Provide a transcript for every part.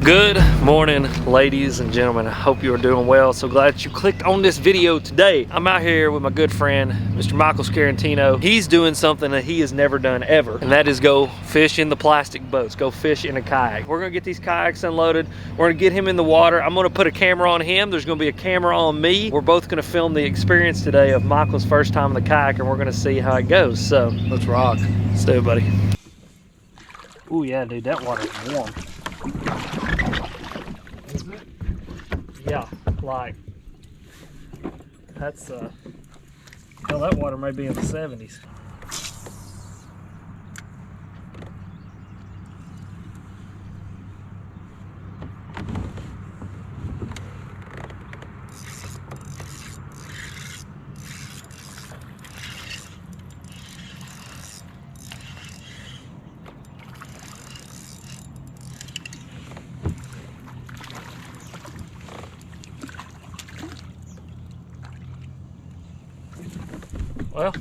Good morning, ladies and gentlemen. I hope you are doing well. So glad that you clicked on this video today. I'm out here with my good friend, Mr. Michael Scarantino. He's doing something that he has never done ever, and that is go fish in the plastic boats, go fish in a kayak. We're gonna get these kayaks unloaded. We're gonna get him in the water. I'm gonna put a camera on him. There's gonna be a camera on me. We're both gonna film the experience today of Michael's first time in the kayak, and we're gonna see how it goes. So let's rock. Let's do it, buddy. Oh yeah, dude, that water's warm. Yeah, like that's hell, that water may be in the 70s. Well,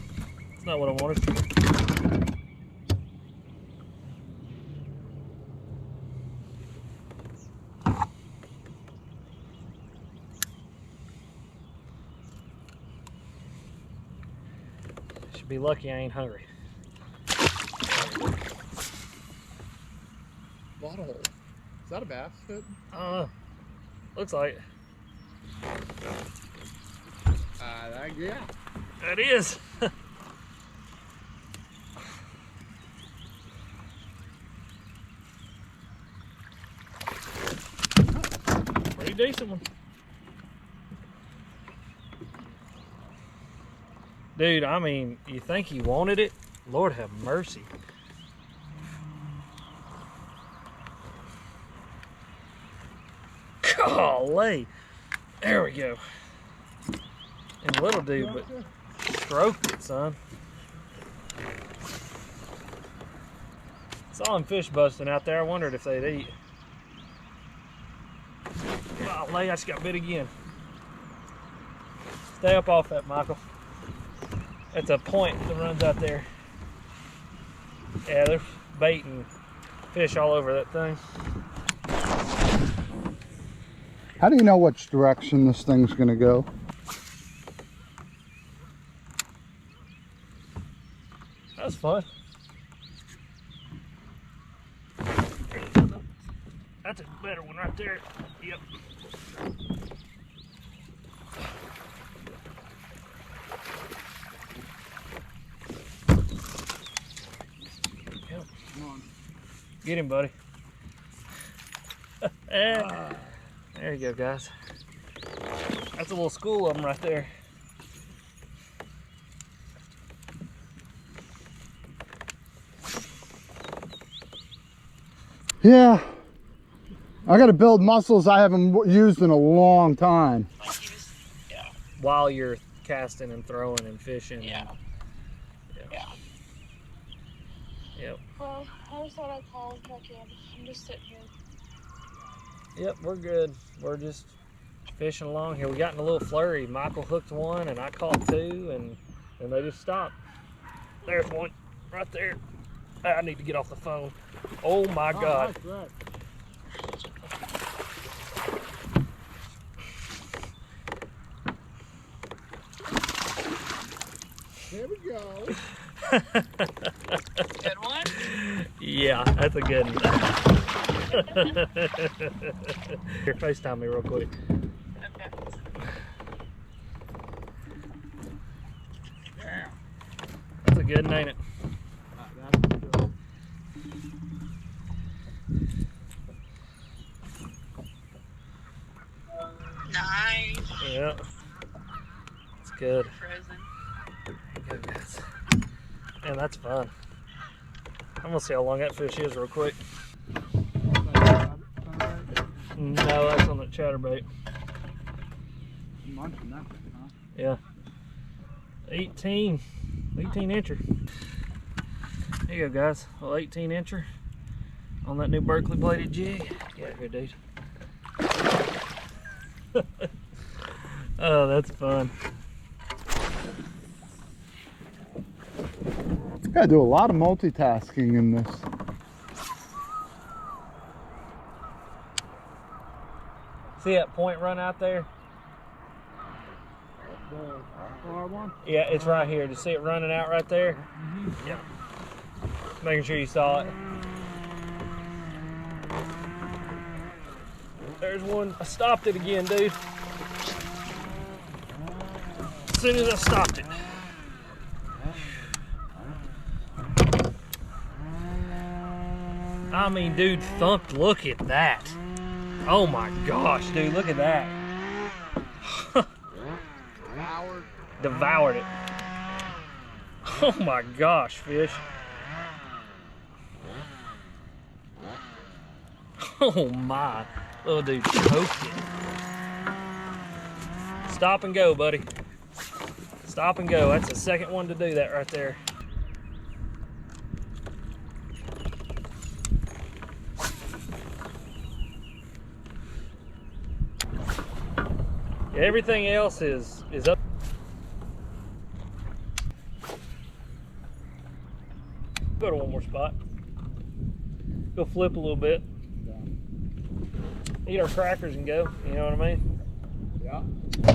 it's not what I wanted. Should be lucky I ain't hungry. Bottle. Is that a bass fit? Looks like it. Yeah. That is. Pretty decent one. Dude, I mean, you think he wanted it? Lord have mercy. Golly. There we go. And little dude, but stroked it, son. Saw them fish busting out there. I wondered if they'd eat. Golly, I just got bit again. Stay up off that, Michael. It's a point that runs out there. Yeah, there's bait and fish all over that thing. How do you know which direction this thing's going to go? That's fun. That's a better one right there. Yep. Yep. Come on. Get him, buddy. There you go, guys. That's a little school of them right there. Yeah, I got to build muscles I haven't used in a long time. Yeah. While you're casting and throwing and fishing. Yeah. Yeah. Yep. Well, I just thought I'd call and check in. I'm just sitting here. Yep, we're good. We're just fishing along here. We got in a little flurry. Michael hooked one and I caught two, and they just stopped. There's one right there. I need to get off the phone. Oh my God. Right. There we go. Good one? Yeah, that's a good one. Here, FaceTime me real quick. Okay. Yeah. That's a good one, ain't it? Nice. Yeah. It's good. Frozen. Good, guys. Man, that's fun. I'm gonna see how long that fish is real quick. No, that's on the chatterbait. Yeah. 18 incher. There you go, guys. Well, 18 incher on that new Berkley bladed jig. Get out here, dude. Oh, that's fun. Gotta do a lot of multitasking in this. See that point run out there? The far one? Yeah, it's right here. Do you see it running out right there? Mm-hmm. Yeah. Making sure you saw it. There's one. I stopped it again, dude. As soon as I stopped it. I mean, dude, thumped. Look at that. Oh my gosh, dude, look at that. Devoured it. Oh my gosh, fish. Oh my. Little dude choked it. Stop and go, buddy. Stop and go. That's the second one to do that right there. Everything else is up. Go to one more spot. Go flip a little bit. Eat our crackers and go. You know what I mean? Yeah.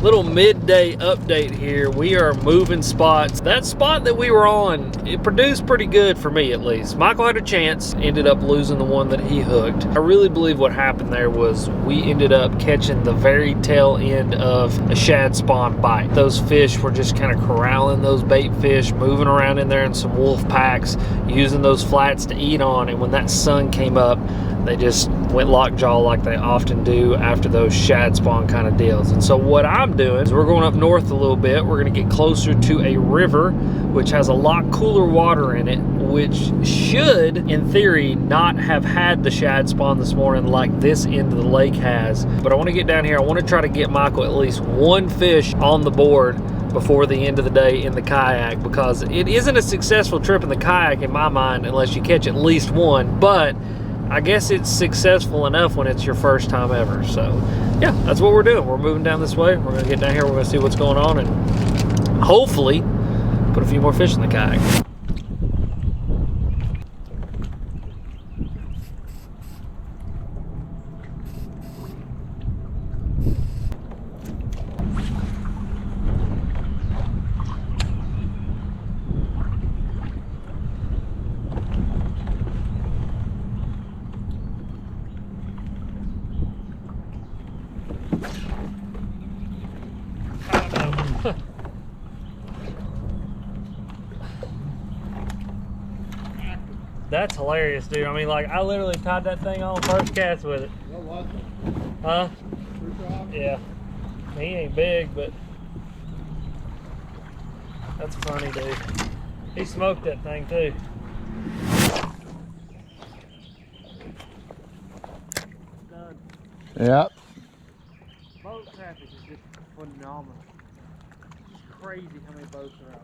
Little midday update here. We are moving spots. That spot that we were on, it produced pretty good for me at least. Michael had a chance, ended up losing the one that he hooked. I really believe what happened there was we ended up catching the very tail end of a shad spawn bite. Those fish were just kind of corralling those bait fish, moving around in there in some wolf packs, using those flats to eat on, and when that sun came up, they just went lockjaw like they often do after those shad spawn kind of deals. And so what I'm doing is we're going up north a little bit. We're going to get closer to a river which has a lot cooler water in it, which should, in theory, not have had the shad spawn this morning like this end of the lake has. But I want to get down here. I want to try to get Michael at least one fish on the board before the end of the day in the kayak, because it isn't a successful trip in the kayak in my mind unless you catch at least one. But I guess it's successful enough when it's your first time ever. So yeah, that's what we're doing. We're moving down this way. We're gonna get down here. We're gonna see what's going on and hopefully put a few more fish in the kayak. That's hilarious, dude. I mean, like, I literally tied that thing on first cast with it. What was it? Huh? Fruit Yeah. He ain't big, but that's funny, dude. He smoked that thing, too. Yep. Boat traffic is just phenomenal. It's crazy how many boats are out.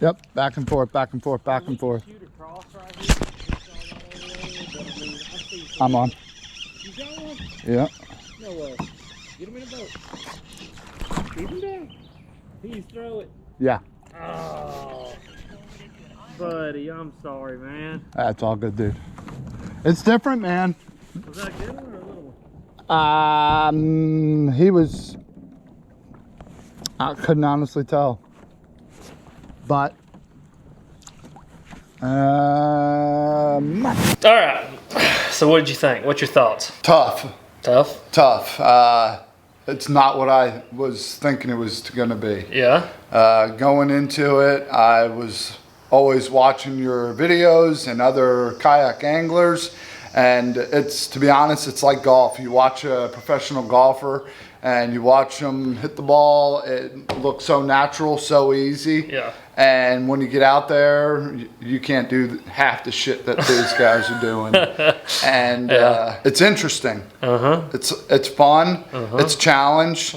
Yep. Back and forth, back and forth, back and forth. Shoot across right here. I'm on. You got one? Yeah. No way. Get him in a boat. Keep him down. Please throw it. Yeah. Oh, buddy, I'm sorry, man. That's all good, dude. It's different, man. Was that a good one or a little one? He was, I couldn't honestly tell. But, All right. So what did you think? What's your thoughts? tough, Tough? tough. It's not what I was thinking it was gonna be. Yeah. Going into it, I was always watching your videos and other kayak anglers, and it's, to be honest, it's like golf. You watch a professional golfer and you watch them hit the ball, it looks so natural, so easy. Yeah. And when you get out there, you can't do half the shit that these guys are doing. And it's interesting. It's fun. It's a challenge.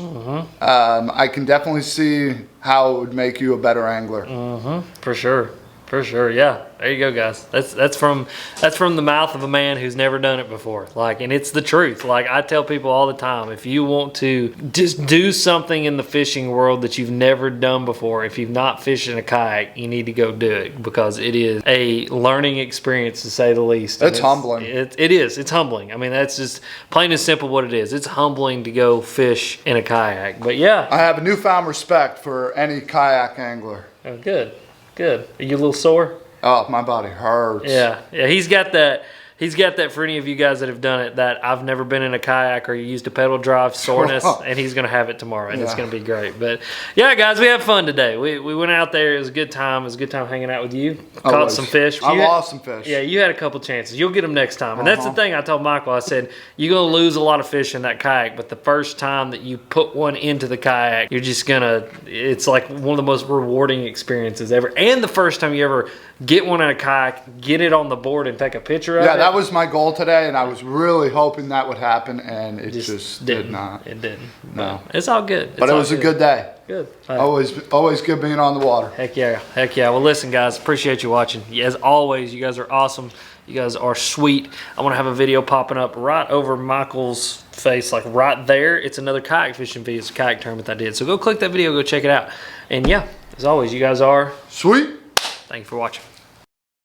I can definitely see how it would make you a better angler. For sure. For sure, yeah. There you go, guys. That's from the mouth of a man who's never done it before. Like, and it's the truth. Like, I tell people all the time, if you want to just do something in the fishing world that you've never done before, if you've not fished in a kayak, you need to go do it, because it is a learning experience, to say the least. It's humbling. It is. It's humbling. I mean, that's just plain and simple what it is. It's humbling to go fish in a kayak. But yeah, I have a newfound respect for any kayak angler. oh, good. Good. Are you a little sore? Oh, my body hurts. Yeah. He's got that. He's got that for any of you guys that have done it, that I've never been in a kayak or you used a pedal drive soreness, and he's going to have it tomorrow, and it's going to be great. But yeah, guys, we had fun today. We went out there. It was a good time. It was a good time hanging out with you. Caught some fish. I lost some fish. Yeah, you had a couple chances. You'll get them next time. And that's the thing I told Michael. I said, you're going to lose a lot of fish in that kayak, but the first time that you put one into the kayak, you're just going to, it's like one of the most rewarding experiences ever. And the first time you ever get one in a kayak, get it on the board and take a picture of it. Yeah, that was my goal today, and I was really hoping that would happen, and it just did not. It didn't. No. But it's all good. But it was a good day. Good. Always good being on the water. Heck yeah. Heck yeah. Well, listen, guys, appreciate you watching. As always, you guys are awesome. You guys are sweet. I want to have a video popping up right over Michael's face, like right there. It's another kayak fishing video. It's a kayak tournament I did. So go click that video, go check it out. And yeah, as always, you guys are sweet. Thank you for watching.